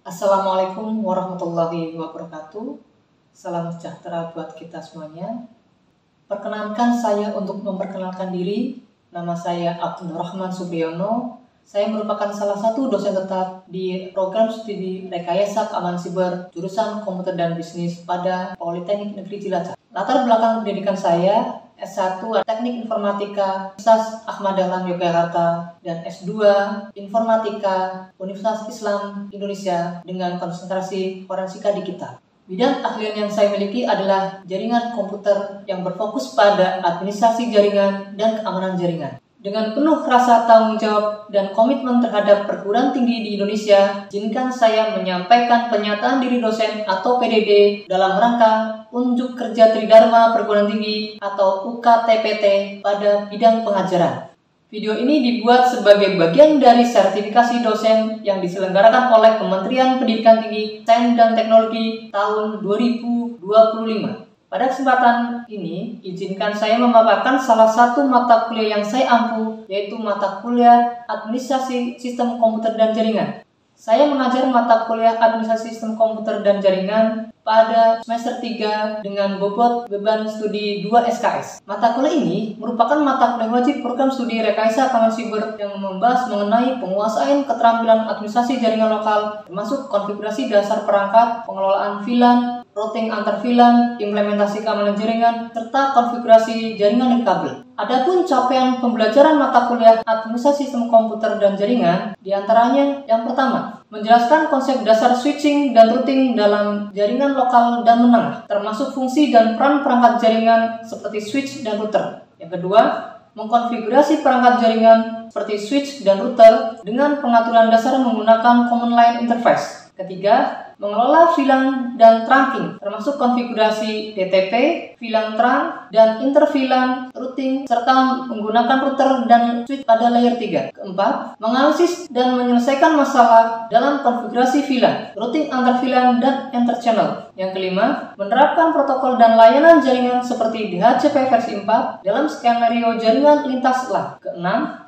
Assalamualaikum warahmatullahi wabarakatuh. Salam sejahtera buat kita semuanya. Perkenankan saya untuk memperkenalkan diri. Nama saya Abdurrahman Supriyono. Saya merupakan salah satu dosen tetap di program studi Rekayasa Keamanan Siber jurusan Komputer dan Bisnis pada Politeknik Negeri Cilacap. Latar belakang pendidikan saya S1 Teknik Informatika Universitas Ahmad Dahlan Yogyakarta dan S2 Informatika Universitas Islam Indonesia dengan konsentrasi forensika digital. Bidang keahlian yang saya miliki adalah jaringan komputer yang berfokus pada administrasi jaringan dan keamanan jaringan. Dengan penuh rasa tanggung jawab dan komitmen terhadap perguruan tinggi di Indonesia, izinkan saya menyampaikan pernyataan diri dosen atau PDD dalam rangka unjuk kerja Tridharma Perguruan Tinggi atau UKTPT pada bidang pengajaran. Video ini dibuat sebagai bagian dari sertifikasi dosen yang diselenggarakan oleh Kementerian Pendidikan Tinggi, Sains dan Teknologi tahun 2025. Pada kesempatan ini, izinkan saya memaparkan salah satu mata kuliah yang saya ampu, yaitu mata kuliah Administrasi Sistem Komputer dan Jaringan. Saya mengajar mata kuliah Administrasi Sistem Komputer dan Jaringan pada semester 3 dengan bobot beban studi 2 SKS. Mata kuliah ini merupakan mata kuliah wajib program studi Rekayasa Keamanan Siber yang membahas mengenai penguasaan keterampilan administrasi jaringan lokal, termasuk konfigurasi dasar perangkat, pengelolaan VLAN, routing antar VLAN, implementasi keamanan jaringan, serta konfigurasi jaringan dan kabel. Adapun capaian pembelajaran mata kuliah Administrasi Sistem Komputer dan Jaringan, diantaranya yang pertama, menjelaskan konsep dasar switching dan routing dalam jaringan lokal dan menengah, termasuk fungsi dan peran perangkat jaringan seperti switch dan router. Yang kedua, mengkonfigurasi perangkat jaringan seperti switch dan router dengan pengaturan dasar menggunakan Command Line Interface. Ketiga, mengelola VLAN dan trunking, termasuk konfigurasi DTP, VLAN trunk, dan inter-VLAN routing, serta menggunakan router dan switch pada layer 3. Keempat, menganalisis dan menyelesaikan masalah dalam konfigurasi VLAN, routing antar VLAN, dan inter-channel. Yang kelima, menerapkan protokol dan layanan jaringan seperti DHCP versi 4 dalam skenario jaringan lintas LAN. Keenam,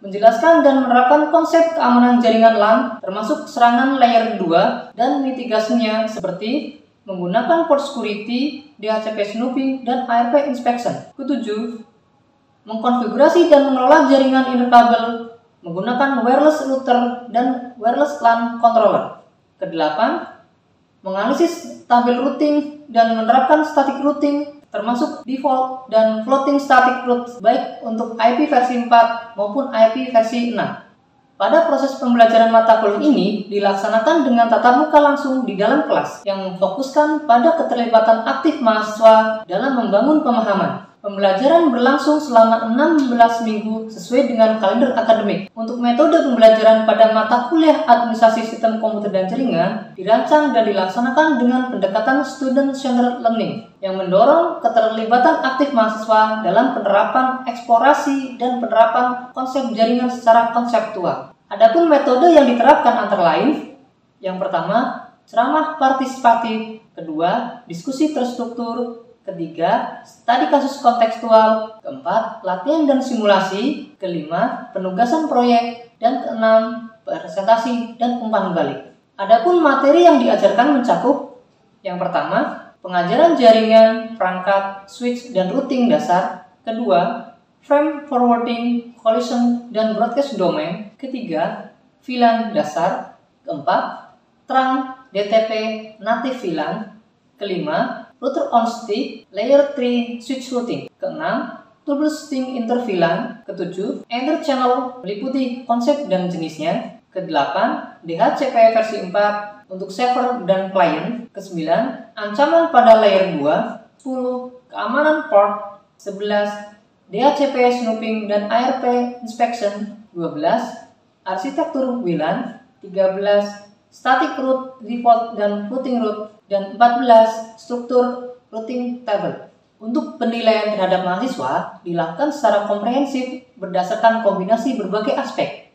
menjelaskan dan menerapkan konsep keamanan jaringan LAN, termasuk serangan layer 2 dan mitigasinya seperti menggunakan port security, DHCP snooping, dan ARP inspection. Ketujuh, mengkonfigurasi dan mengelola jaringan interkabel menggunakan wireless router dan wireless LAN controller. Kedelapan, menganalisis tabel routing dan menerapkan static routing, termasuk default dan floating static route baik untuk IP versi 4 maupun IP versi 6. Pada proses pembelajaran mata kuliah ini dilaksanakan dengan tatap muka langsung di dalam kelas yang memfokuskan pada keterlibatan aktif mahasiswa dalam membangun pemahaman. Pembelajaran berlangsung selama 16 minggu sesuai dengan kalender akademik. Untuk metode pembelajaran pada mata kuliah Administrasi Sistem Komputer dan Jaringan dirancang dan dilaksanakan dengan pendekatan student-centered learning yang mendorong keterlibatan aktif mahasiswa dalam penerapan eksplorasi dan penerapan konsep jaringan secara konseptual. Adapun metode yang diterapkan antara lain, yang pertama, ceramah partisipatif, kedua, diskusi terstruktur, ketiga, studi kasus kontekstual, keempat, latihan dan simulasi, kelima, penugasan proyek, dan keenam, presentasi dan umpan balik. Adapun materi yang diajarkan mencakup yang pertama, pengajaran jaringan, perangkat, switch, dan routing dasar, kedua, frame forwarding, collision, dan broadcast domain, ketiga, VLAN dasar, keempat, trunk, DTP, native VLAN, kelima, router on stick, layer 3 switch routing. Keenam, troubleshooting inter-VLAN. Ketujuh, inter-channel meliputi konsep dan jenisnya. Kedelapan, DHCP versi 4 untuk server dan klien. Kesembilan, ancaman pada layer 2. 10, keamanan port. 11, DHCP snooping dan ARP inspection. 12, arsitektur VLAN. 13, static route, default, dan routing route. Dan 14, struktur routing table. Untuk penilaian terhadap mahasiswa dilakukan secara komprehensif berdasarkan kombinasi berbagai aspek.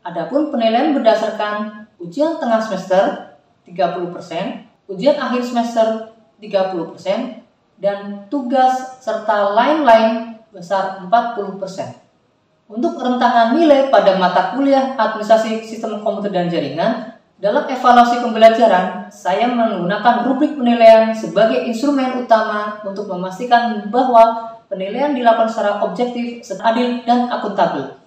Adapun penilaian berdasarkan ujian tengah semester 30%, ujian akhir semester 30%, dan tugas serta lain-lain besar 40%. Untuk rentangan nilai pada mata kuliah Administrasi Sistem Komputer dan Jaringan Dalam evaluasi pembelajaran, saya menggunakan rubrik penilaian sebagai instrumen utama untuk memastikan bahwa penilaian dilakukan secara objektif, adil, dan akuntabel.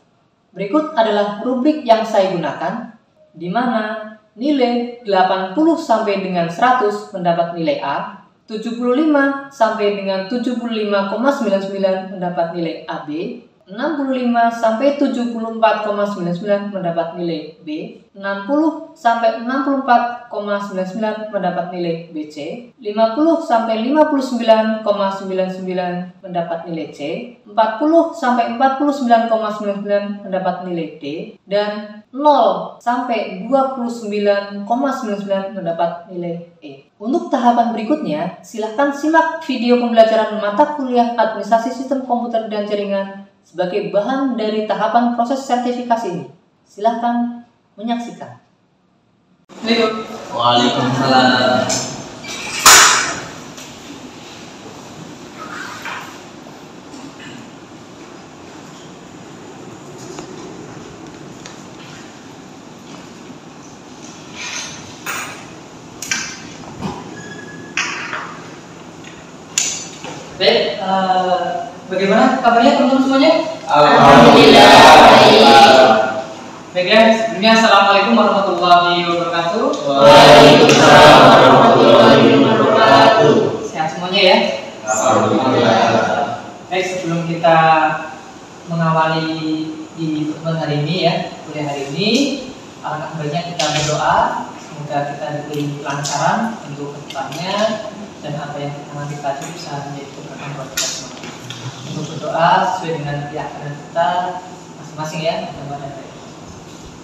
Berikut adalah rubrik yang saya gunakan, di mana nilai 80 sampai dengan 100 mendapat nilai A, 75 sampai dengan 75,99 mendapat nilai AB, 65 sampai 74,99 mendapat nilai B, 60 sampai 64,99 mendapat nilai BC, 50 sampai 59,99 mendapat nilai C, 40 sampai 49,99 mendapat nilai D, dan 0 sampai 29,99 mendapat nilai E. Untuk tahapan berikutnya, silakan simak video pembelajaran mata kuliah Administrasi Sistem Komputer dan Jaringan sebagai bahan dari tahapan proses sertifikasi ini. Silakan menyaksikan. Waalaikumsalam. Baik, bagaimana kabarnya teman-teman semuanya? Alhamdulillah. Baik ya, sebelumnya Assalamualaikum warahmatullahi wabarakatuh. Waalaikumsalam warahmatullahi wabarakatuh. Sehat semuanya ya? Alhamdulillah. Baik, sebelum kita mengawali di pertemuan hari ini ya, kuliah hari ini, alangkah baiknya kita berdoa semoga kita diberi kelancaran untuk kedepannya dan apa yang kita nanti pelajari bisa menjadi keberkahan buat kita semua. Untuk berdoa sesuai dengan keyakinan kita masing-masing ya, mudah-mudahan baik.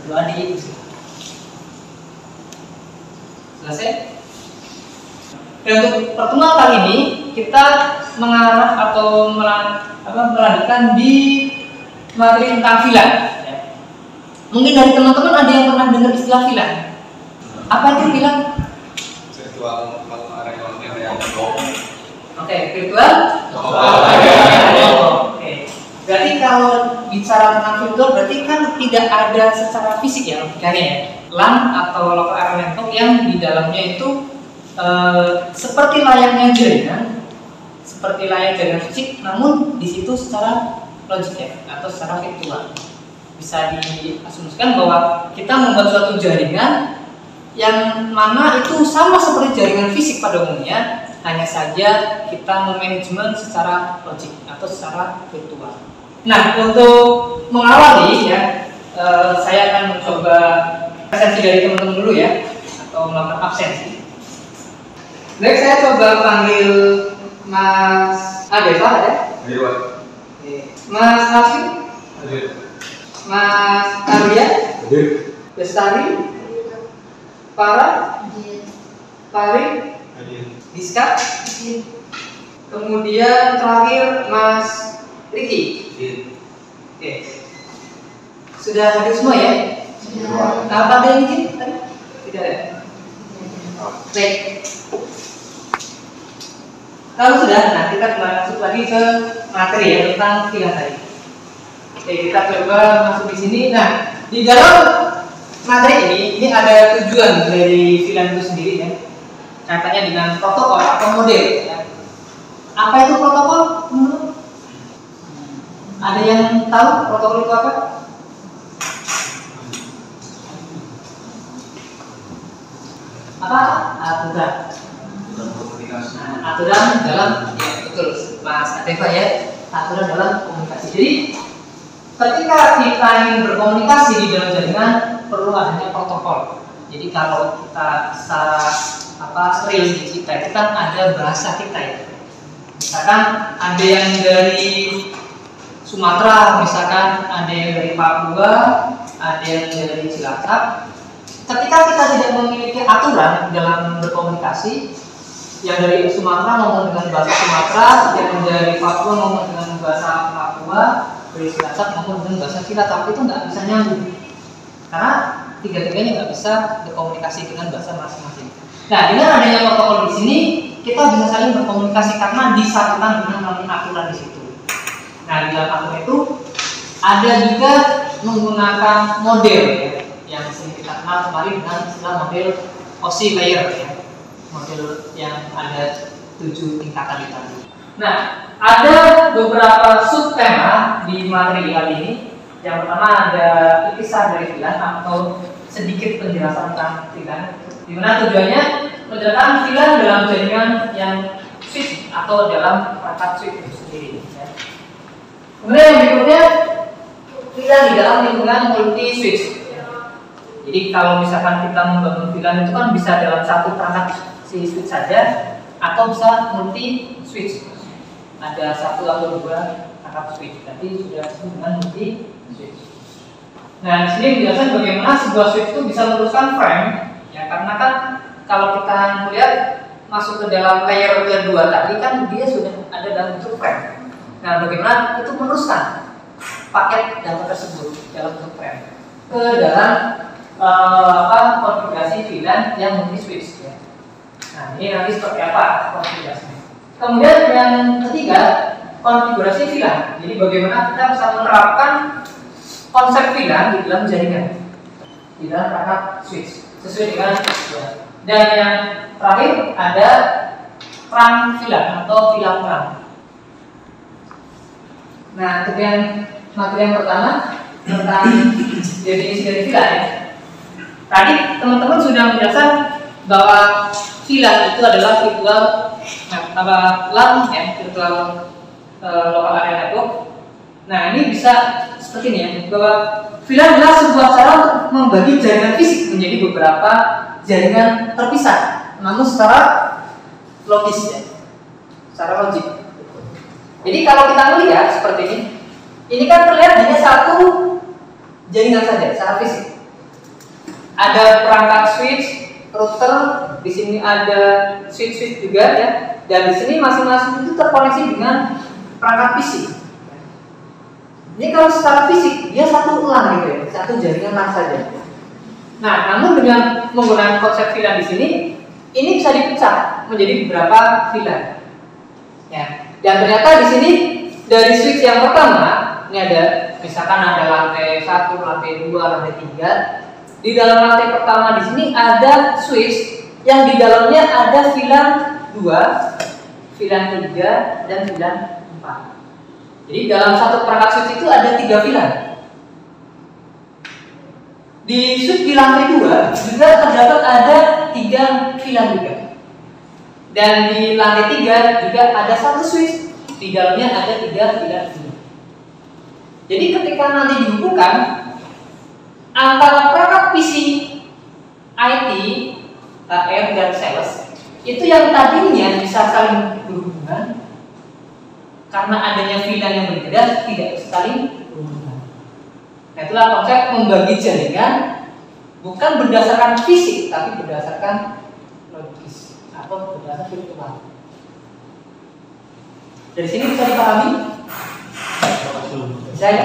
Berdoa di selesai. Dan untuk pertemuan kali ini kita mengarah atau melanjutkan di materi tentang filan. Ya. Mungkin dari teman-teman ada yang pernah dengar istilah filan. Apa itu filan? Virtual area. Oke, virtual. Oke. Berarti kalau bicara tentang virtual berarti kan tidak ada secara fisik ya logikanya ya. LAN atau local area network yang di dalamnya itu seperti layaknya jaringan fisik, namun di situ secara logik ya atau secara virtual. Bisa diasumsikan bahwa kita membuat suatu jaringan yang mana itu sama seperti jaringan fisik pada umumnya, hanya saja kita memanajemen secara logik atau secara virtual. Nah, untuk mengawali ya, saya akan mencoba presensi dari teman-teman dulu ya, atau melakukan absensi. Baik, saya coba panggil Mas Adeva ya. Mas Hafid, Mas Arya, Bestari, Farah, Farid, Diska, kemudian terakhir Mas Riki. Oke, sudah hadir semua ya? Apa ada yang izin tadi? Tidak ada. Baik. Kalau sudah, nah kita kembali masuk lagi ke materi ya tentang filan tadi. Oke, kita coba masuk di sini. Nah, di dalam materi ini ada tujuan dari filan itu sendiri ya. Kaitannya dengan protokol atau model ya. Apa itu protokol? Ada yang tahu protokol itu apa? Apa? Aturan. Nah, aturan dalam ya betul Mas Adeva ya, aturan dalam komunikasi. Jadi ketika kita ingin berkomunikasi di dalam jaringan perlu adanya protokol. Jadi kalau kita secara real di kita itu kan ada bahasa kita ya. Misalkan ada yang dari Sumatera, misalkan ada yang dari Papua, ada yang dari Cilacap. Ketika kita tidak memiliki aturan dalam berkomunikasi, yang dari Sumatera ngomong dengan bahasa Sumatera, yang dari Papua ngomong dengan bahasa Papua, dari Cilacap ngomong dengan bahasa Cilacap, itu nggak bisa nyambung karena tiga-tiganya nggak bisa berkomunikasi dengan bahasa masing-masing. Nah, dengan adanya protokol di sini, kita bisa saling berkomunikasi karena disatukan dengan aturan di situ. Nah, di dalam aturan itu ada juga menggunakan model ya, yang sering kita sama kemarin dengan istilah model OC layer ya, model yang ada 7 tingkatan tadi. Nah, ada beberapa subtema di materi kali ini. Yang pertama ada kisah dari VLAN atau sedikit penjelasan tentang VLAN, di mana tujuannya menjelaskan VLAN dalam jaringan yang switch atau dalam perangkat switch itu sendiri. Ya. Kemudian yang berikutnya VLAN di dalam lingkungan multi switch. Ya. Jadi kalau misalkan kita membangun VLAN itu kan bisa dalam satu perangkat si switch saja atau bisa multi switch. Ada satu atau dua perangkat switch, tapi sudah dengan multi switch. Nah, di sini dijelaskan bagaimana sebuah switch itu bisa meneruskan frame, ya karena kan kalau kita melihat masuk ke dalam layer kedua tadi kan dia sudah ada dalam bentuk frame. Nah, bagaimana itu meneruskan paket data tersebut dalam bentuk frame ke dalam konfigurasi VLAN yang multi switch. Ya. Nah, ini nanti seperti apa konfigurasinya. Kemudian yang ketiga, konfigurasi VLAN. Jadi bagaimana kita bisa menerapkan konsep VLAN di dalam jaringan, di dalam perangkat switch sesuai dengan ya. Dan yang terakhir ada peran VLAN atau VLAN peran. Nah, untuk yang materi yang pertama tentang definisi dari VLAN ya. Tadi teman-teman sudah menjelaskan bahwa VLAN itu adalah virtual LAN ya, virtual local area network. Nah, ini bisa seperti ini ya, bahwa VLAN adalah sebuah cara untuk membagi jaringan fisik menjadi beberapa jaringan terpisah, namun secara logis ya, secara logik. Jadi kalau kita melihat seperti ini kan terlihat hanya satu jaringan saja secara fisik. Ada perangkat switch, router, di sini ada switch juga ya, dan di sini masing-masing itu terkoneksi dengan perangkat fisik. Ini kalau secara fisik dia satu LAN gitu ya, satu jaringan LAN saja. Nah, namun dengan menggunakan konsep VLAN di sini, ini bisa dipecah menjadi beberapa VLAN. Ya, dan ternyata di sini dari switch yang pertama, ini ada misalkan ada lantai 1, lantai 2, lantai 3. Di dalam lantai pertama di sini ada switch yang di dalamnya ada VLAN 2, VLAN 3, dan VLAN 4. Jadi dalam satu perangkat switch itu ada 3 VLAN. Di switch di lantai 2 juga terdapat ada 3 VLAN juga. Dan di lantai 3 juga ada satu switch, di dalamnya ada 3 VLAN juga. Jadi ketika nanti dihubungkan antara perangkat PC, IT, HR, dan sales itu yang tadinya bisa saling berhubungan karena adanya VLAN yang berbeda tidak saling berhubungan. Nah, itulah konsep membagi jaringan bukan berdasarkan fisik tapi berdasarkan logis atau berdasarkan virtual. Dari sini bisa dipahami? Bisa ya?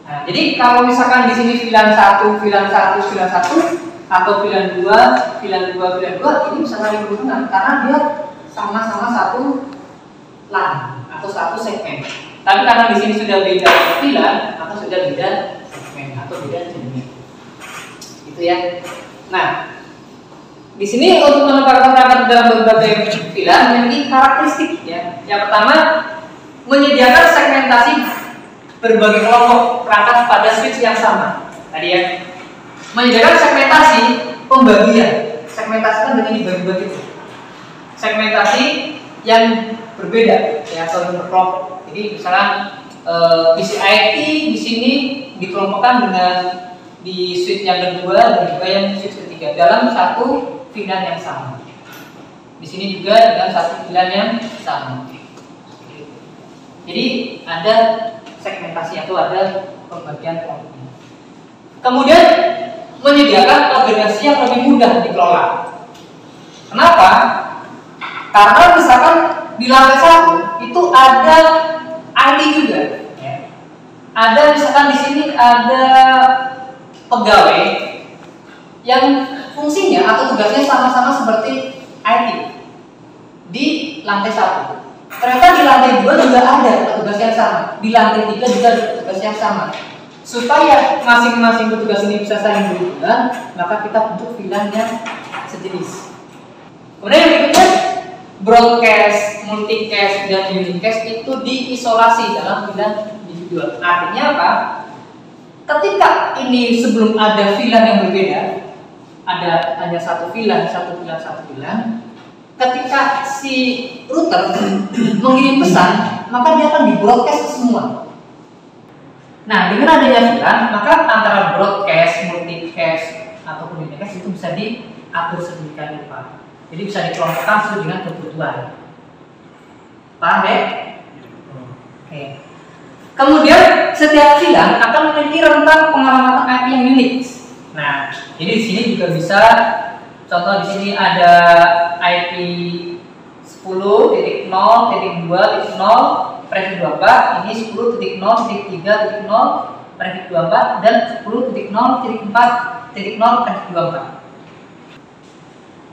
Nah, jadi kalau misalkan di sini VLAN 1, VLAN 1, VLAN 1 atau VLAN 2, VLAN 2, VLAN 2 ini bisa saling berhubungan karena dia sama-sama satu LAN atau satu segmen. Tapi karena di sini sudah beda VLAN atau sudah beda segmen atau beda jaringan. Gitu ya. Nah, di sini untuk menempatkan perangkat dalam berbagai VLAN memiliki karakteristik ya. Yang pertama, menyediakan segmentasi berbagai kelompok perangkat pada switch yang sama. Tadi ya, menyediakan segmentasi pembagian. Segmentasi kan dengan dibagi-bagi. Segmentasi yang berbeda ya atau yang berkelompok. Jadi misalnya PCIT di sini dikelompokkan dengan di switch yang kedua dan juga yang switch ketiga dalam satu VLAN yang sama. Di sini juga dengan satu VLAN yang sama. Jadi ada segmentasi atau ada pembagian kelompoknya. Kemudian menyediakan organisasi yang lebih mudah dikelola. Kenapa? Karena misalkan di lantai 1 itu ada IT juga. Ya. Ada misalkan di sini ada pegawai yang fungsinya atau tugasnya sama-sama seperti IT di lantai 1. Ternyata di lantai 2 juga ada petugas yang sama, di lantai 3 juga ada petugas yang sama. Supaya masing-masing petugas ini bisa saling berhubungan, maka kita bentuk VLAN yang sejenis. Kemudian yang berikutnya, broadcast, multicast, dan unicast itu diisolasi dalam VLAN individual. Artinya apa? Ketika ini sebelum ada VLAN yang berbeda, ada hanya satu VLAN, ketika si router mengirim pesan, maka dia akan di-broadcast ke semua. Nah, dengan adanya VLAN, maka antara broadcast, multicast, ataupun unicast itu bisa diatur sedemikian rupa. Jadi bisa dikelompokkan sesuai dengan kebutuhan. Paham ya? Oke. Kemudian setiap VLAN akan memiliki rentang pengamatan IP yang unik. Nah, jadi di sini juga bisa, contoh di sini ada IP 10.0.2.0 prefix 24, ini 10.0.3.0 prefix 24 dan 10.0.4.0 prefix 24.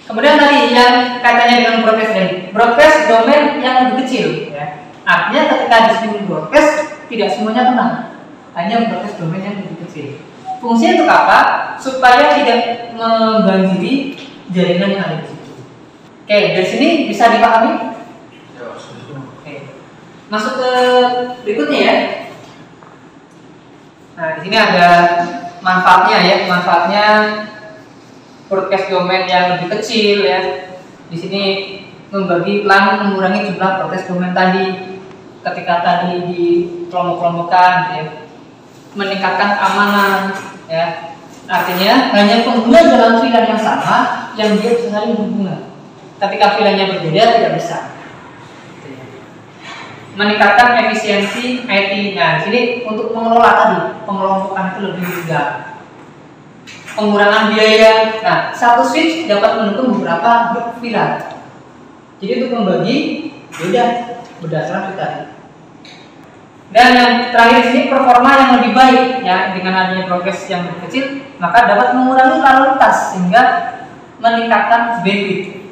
Kemudian tadi yang kaitannya dengan broadcast domain yang lebih kecil, ya. Artinya ketika di sini broadcast tidak semuanya kena, hanya broadcast domain yang lebih kecil. Fungsinya untuk apa? Supaya tidak membanjiri jaringan yang ada di situ. Oke, dari sini bisa dipahami? Oke. Masuk ke berikutnya ya. Nah, di sini ada manfaatnya ya, manfaatnya broadcast domain yang lebih kecil ya. Di sini membagi plan mengurangi jumlah broadcast domain tadi ketika tadi di kelompok-kelompokan ya. Meningkatkan keamanan ya. Artinya hanya pengguna dalam VLAN yang sama yang dia bisa saling berhubungan. Ketika VLAN-nya berbeda tidak bisa. Meningkatkan efisiensi IT. Nah, di sini untuk mengelola tadi pengelompokan itu lebih mudah. Pengurangan biaya. Nah, satu switch dapat mendukung beberapa grup VLAN. Jadi untuk membagi beda berdasarkan tadi. Dan yang terakhir di sini performa yang lebih baik ya, dengan adanya broadcast yang lebih kecil, maka dapat mengurangi lalu lintas sehingga meningkatkan bandwidth.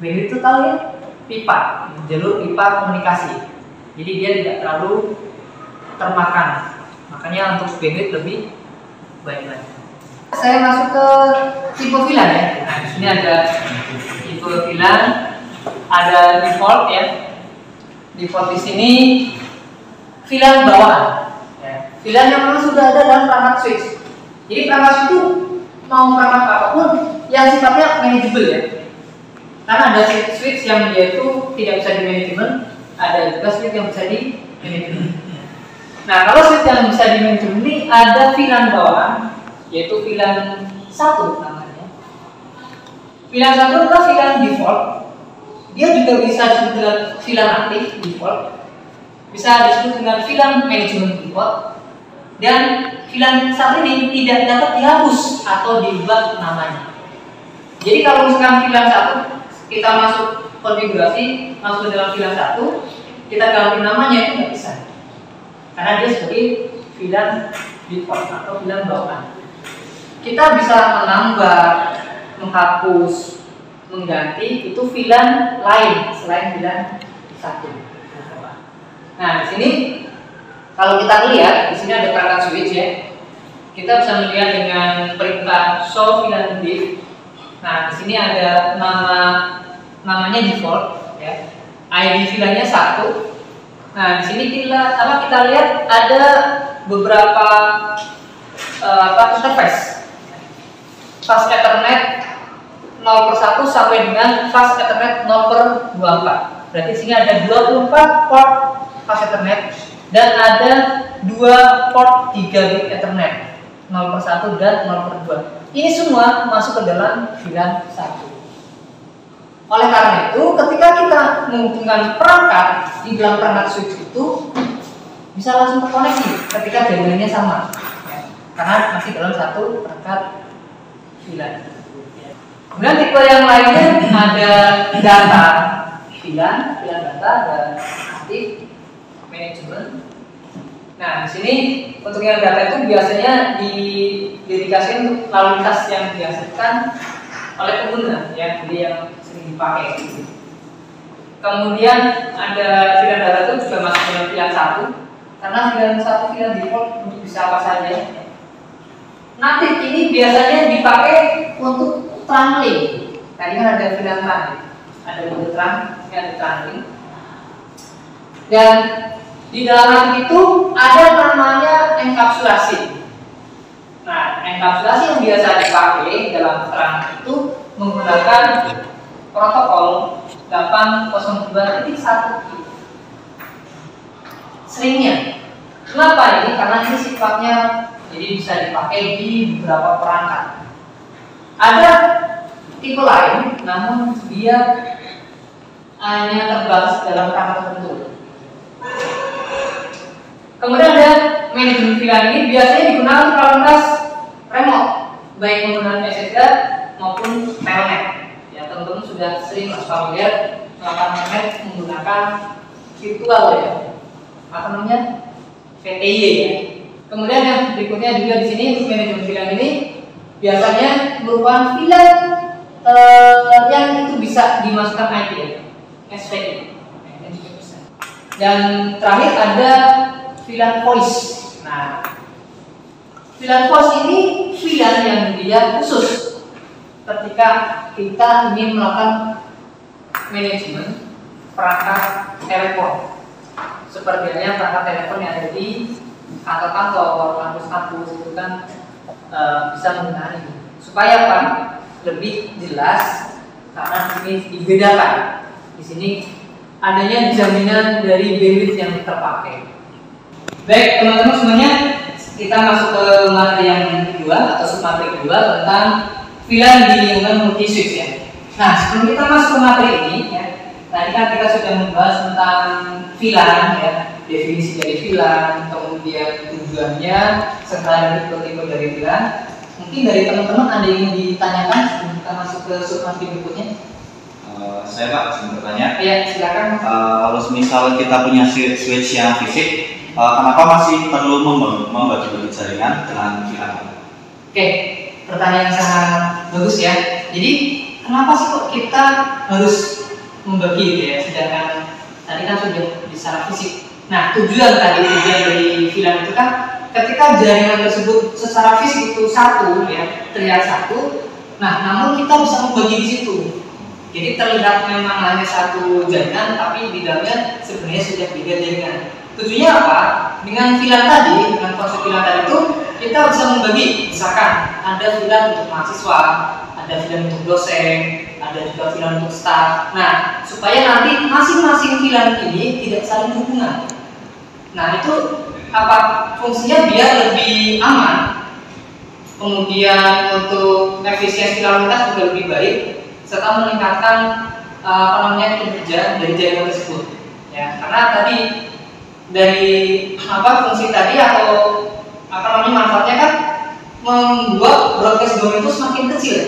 Bandwidth itu tahu ya, pipa, jalur pipa komunikasi. Jadi dia tidak terlalu termakan. Makanya untuk bandwidth lebih baik lagi. Saya masuk ke tipe VLAN ya. Nah, di sini ada tipe VLAN, ada default ya. Default di sini VLAN bawaan. Ya. VLAN yang memang sudah ada dalam perangkat switch. Jadi perangkat itu mau perangkat apapun yang sifatnya manageable ya. Karena ada switch yang dia itu tidak bisa di manajemen, ada juga switch yang bisa di manajemen. Nah, kalau switch yang bisa di manajemen ini ada VLAN bawaan, yaitu VLAN 1 namanya. VLAN 1 adalah VLAN default. Dia juga bisa disebut dengan VLAN aktif default, bisa disebut dengan VLAN management default, dan VLAN saat ini tidak dapat dihapus atau diubah namanya. Jadi kalau misalkan VLAN 1 kita masuk konfigurasi, masuk ke dalam VLAN 1, kita ganti namanya itu nggak bisa, karena dia sebagai VLAN default atau VLAN bawaan. Kita bisa menambah, menghapus, mengganti itu VLAN lain selain VLAN 1. Nah, di sini kalau kita lihat, di sini ada perangkat switch ya. Kita bisa melihat dengan perintah show VLAN diff. Nah, di sini ada namanya default ya. ID VLAN-nya 1. Nah, di sini kita lihat ada beberapa interface. Fast Ethernet 0/1 sampai dengan Fast Ethernet 0/24. Berarti di sini ada 24 port Fast Ethernet dan ada 2 port 3 bit Ethernet 0/1 dan 0/2. Ini semua masuk ke dalam VLAN 1. Oleh karena itu, ketika kita menghubungkan perangkat di dalam perangkat switch itu bisa langsung terkoneksi ketika jaringannya sama, ya, karena masih dalam satu perangkat VLAN. Kemudian tipe yang lainnya ada data VLAN data dan aktif manajemen. Nah, di sini untuk yang data itu biasanya didedikasikan untuk lalu lintas yang dihasilkan oleh pengguna, ya, jadi yang sering dipakai. Kemudian ada VLAN data itu juga masuk dalam VLAN 1. Karena VLAN 1 VLAN default untuk bisa apa saja. Natif ini biasanya dipakai untuk trunking. Tadi kan ada VLAN trunking, ada mode trunk, ini ada trunking. Dan di dalam natif itu ada namanya enkapsulasi. Nah, enkapsulasi yang biasa dipakai dalam trunk itu menggunakan protokol 802.1. Seringnya. Kenapa ini? Karena ini sifatnya jadi bisa dipakai di beberapa perangkat. Ada tipe lain, namun dia hanya terbatas dalam perangkat tertentu. Kemudian ada manajemen VLAN ini biasanya digunakan untuk kualitas remote, baik menggunakan SSD maupun telnet. Ya, teman-teman sudah sering familiar melakukan telnet menggunakan virtual ya, apa namanya VTY ya. Kemudian yang berikutnya juga di sini manajemen VLAN ini biasanya merupakan VLAN yang itu bisa dimasukkan IP ya, SPI. Dan terakhir ada VLAN voice. Nah, VLAN voice ini VLAN yang dia khusus ketika kita ingin melakukan manajemen perangkat telepon. Seperti halnya perangkat telepon yang ada di kantor-kantor, kampus-kampus itu kan bisa menggunakan ini. Supaya apa? Lebih jelas karena ini dibedakan. Di sini adanya jaminan dari bandwidth yang terpakai. Baik teman-teman semuanya, kita masuk ke materi yang kedua atau submateri kedua tentang VLAN di lingkungan multi switch ya. Nah, sebelum kita masuk ke materi ini ya, tadi kan kita sudah membahas tentang VLAN ya, definisi dari VLAN, kemudian tujuannya, serta tipe-tipe dari VLAN. Mungkin dari teman-teman ada yang ditanyakan sebelum kita masuk ke submateri berikutnya? Saya Pak, saya bertanya. Ya, silakan. Kalau misal kita punya switch yang fisik, kenapa masih perlu membagi-bagi jaringan dengan VLAN? Oke, pertanyaan yang sangat bagus ya. Jadi, kenapa sih kok kita harus membagi gitu ya? Sedangkan tadi kan sudah secara fisik. Nah, tujuan dari VLAN itu kan ketika jaringan tersebut secara fisik itu satu ya, terlihat satu. Nah, namun kita bisa membagi di situ. Jadi terlihat memang hanya satu jaringan, tapi di dalamnya sebenarnya sudah beda jaringan. Tujuannya apa? Dengan VLAN tadi, dengan konsep VLAN tadi itu kita bisa membagi. Misalkan ada VLAN untuk mahasiswa, ada VLAN untuk dosen, ada juga VLAN untuk staff. Nah, supaya nanti masing-masing VLAN ini tidak saling hubungan. Nah, itu apa fungsinya biar lebih aman. Kemudian untuk efisiensi lalu lintas juga lebih baik, serta meningkatkan kinerja dari jaringan tersebut. Ya, karena tadi dari fungsi tadi atau manfaatnya kan membuat broadcast domain itu semakin kecil.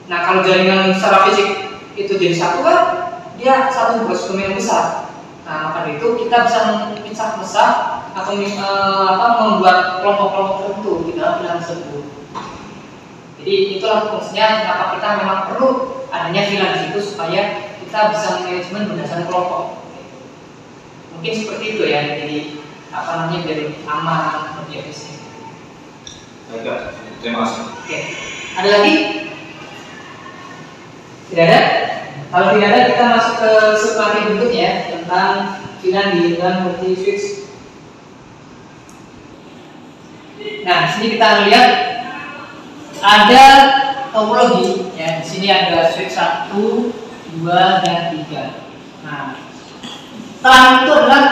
Nah, kalau jaringan secara fisik itu jadi satu kan, dia satu broadcast domain yang besar. Nah, maka dari itu kita bisa memecah-mesah atau membuat kelompok-kelompok tertentu di dalam VLAN tersebut. Jadi itulah fungsinya kenapa kita memang perlu adanya VLAN di situ supaya kita bisa manajemen berdasarkan kelompok. Mungkin seperti itu ya, jadi dari aman lebih efisien. Baik, terima kasih. Oke, ada lagi? Tidak ada? Kalau tidak ada, kita masuk ke submateri berikutnya tentang VLAN di lingkungan multi switch. Nah, di sini kita lihat ada topologi ya. Di sini ada switch 1, 2 dan 3. Nah, terang itu adalah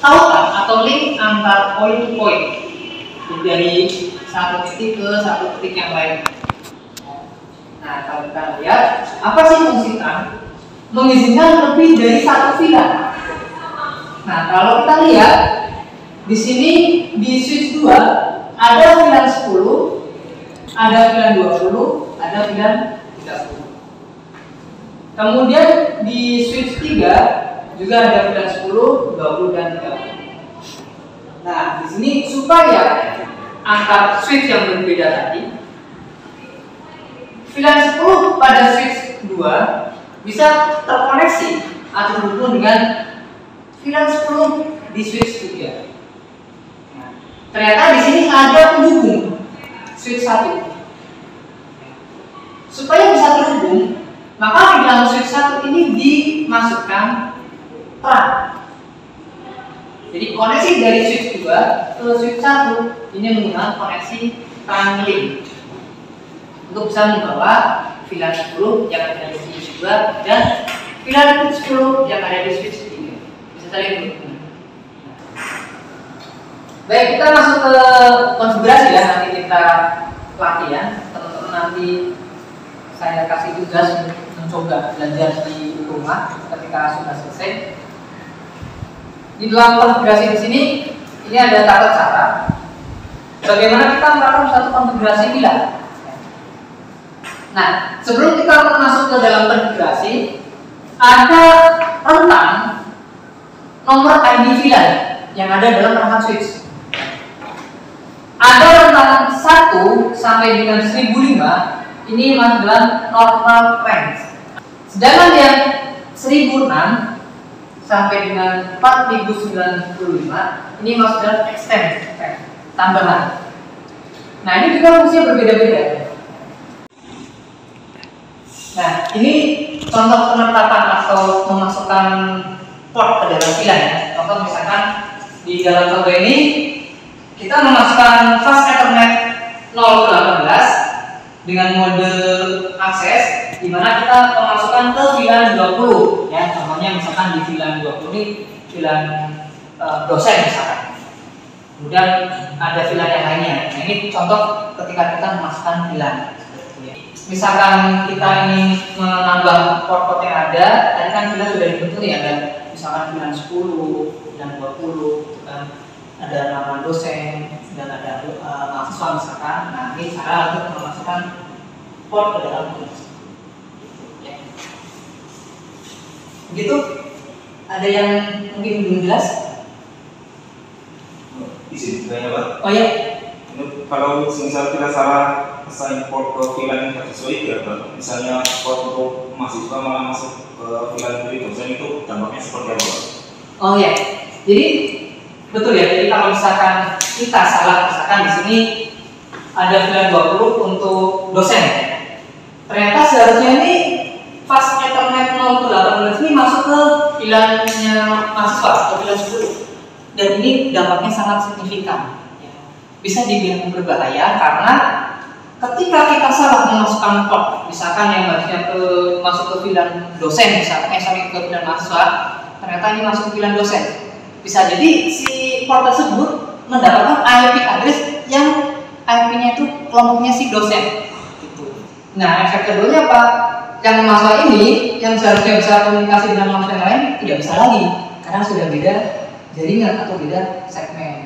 tautan atau link antar point to point dari satu titik ke satu titik yang lain. Nah, kalau kita lihat apa sih fungsi terang? Mengizinkan lebih dari satu VLAN. Nah, kalau kita lihat di sini di switch 2 ada VLAN 10, ada VLAN 20, ada VLAN 30. Kemudian di switch 3 juga ada VLAN 10, 20 dan 30. Nah, di sini supaya antar switch yang berbeda tadi, VLAN 10 pada switch 2 bisa terkoneksi atau terhubung dengan VLAN 10 di switch 3. ternyata di sini ada penghubung switch 1. Supaya bisa terhubung, maka di dalam switch 1 ini dimasukkan terang. Jadi koneksi dari switch 2 ke switch 1 ini menggunakan koneksi trailing untuk bisa membawa VLAN 10 yang ada di switch 2 dan VLAN 10 yang ada di switch 3. Bisa saling berhubungan. Baik, kita masuk ke konfigurasi ya, nanti kita latih ya. Teman-teman nanti saya kasih tugas untuk mencoba belajar di rumah ketika sudah selesai. Di dalam konfigurasi di sini ini ada tata cara bagaimana kita melakukan satu konfigurasi VLAN. Nah, sebelum kita masuk ke dalam konfigurasi, ada rentang nomor ID VLAN yang ada dalam perangkat switch. Ada rentang 1 sampai dengan 1005. Ini masuk dalam normal range. Sedangkan yang 1006 sampai dengan 4095 ini masuk dalam extend range, tambahan. Nah, ini juga fungsinya berbeda-beda. Nah, ini contoh penetapan atau memasukkan port ke dalam VLAN ya. Contoh misalkan di dalam contoh ini kita memasukkan fast Ethernet 018 dengan mode akses, di mana kita memasukkan ke VLAN 20 ya. Contohnya misalkan di VLAN 20 ini VLAN dosen misalkan. Kemudian ada VLAN yang lainnya. Nah, ini contoh ketika kita memasukkan VLAN. Misalkan kita ingin menambah port-port yang ada, tadi kan VLAN sudah dibentuk nih, ada misalkan VLAN 10, VLAN 20, kan ada nama dosen dan ada mahasiswa misalkan. Nah, ini cara untuk memasukkan port ke dalam VLAN. Ya. Begitu? Ada yang mungkin belum jelas? Izin tanya Pak. Oh ya. Kalau misal kita salah assign port ke VLAN yang sesuai ya Pak. Misalnya port untuk mahasiswa malah masuk ke VLAN dari dosen, itu dampaknya seperti apa Pak? Oh ya. Jadi betul ya. Jadi kalau misalkan kita salah, misalkan di sini ada VLAN 20 untuk dosen. Ternyata seharusnya ini fast Ethernet 018 ini masuk ke VLAN-nya mahasiswa atau VLAN 10. Dan ini dampaknya sangat signifikan. Bisa dibilang berbahaya karena ketika kita salah memasukkan port, misalkan yang harusnya masuk ke VLAN dosen, misalkan sampai ke VLAN mahasiswa, ternyata ini masuk ke VLAN dosen. Bisa jadi si port tersebut mendapatkan IP address yang IP-nya itu kelompoknya si dosen. Nah, efek keduanya apa? Yang mahasiswa ini yang seharusnya bisa komunikasi dengan mahasiswa yang lain tidak bisa lagi karena sudah beda jaringan atau beda segmen.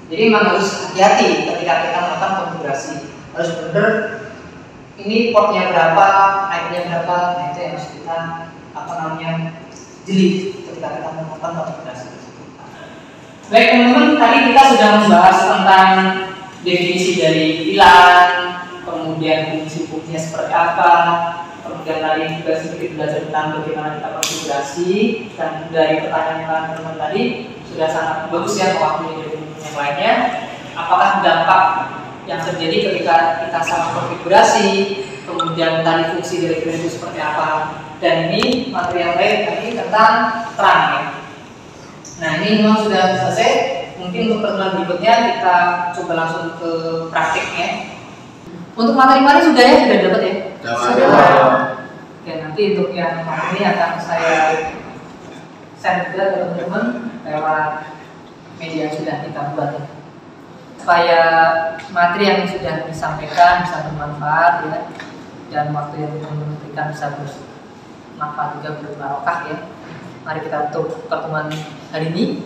Jadi memang harus hati-hati ketika kita melakukan konfigurasi. Harus benar ini portnya berapa, IP-nya berapa. Nah, itu yang harus kita jeli ketika kita melakukan konfigurasi. Baik teman-teman, tadi kita sudah membahas tentang definisi dari VLAN, kemudian fungsi-fungsinya seperti apa, kemudian tadi juga sedikit belajar tentang bagaimana kita konfigurasi, dan dari pertanyaan teman-teman tadi sudah sangat bagus ya mewakili dari teman-teman yang lainnya. Apakah dampak yang terjadi ketika kita salah konfigurasi, kemudian tadi fungsi dari VLAN itu seperti apa, dan ini materi yang lain tadi tentang terang ya. Nah, ini memang sudah selesai. Mungkin untuk pertemuan berikutnya kita coba langsung ke praktiknya. Untuk materi sudah ya, sudah dapat ya? Sudah. Oke, nanti untuk yang ini akan saya share juga ke teman-teman lewat media yang sudah kita buat ya. Supaya materi yang sudah disampaikan bisa bermanfaat ya, dan waktu yang teman-teman berikan bisa bermanfaat juga berbarokah ya. Mari kita tutup pertemuan hari ini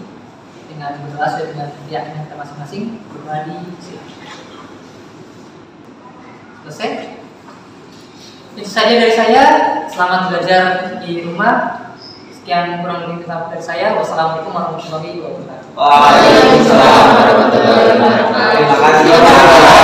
dengan berdoa sesuai dengan keyakinan kita masing-masing. Berdoa di sini. Selesai. Itu saja dari saya. Selamat belajar di rumah. Sekian kurang lebih dari saya. Wassalamualaikum warahmatullahi wabarakatuh. Waalaikumsalam warahmatullahi wabarakatuh. Terima kasih.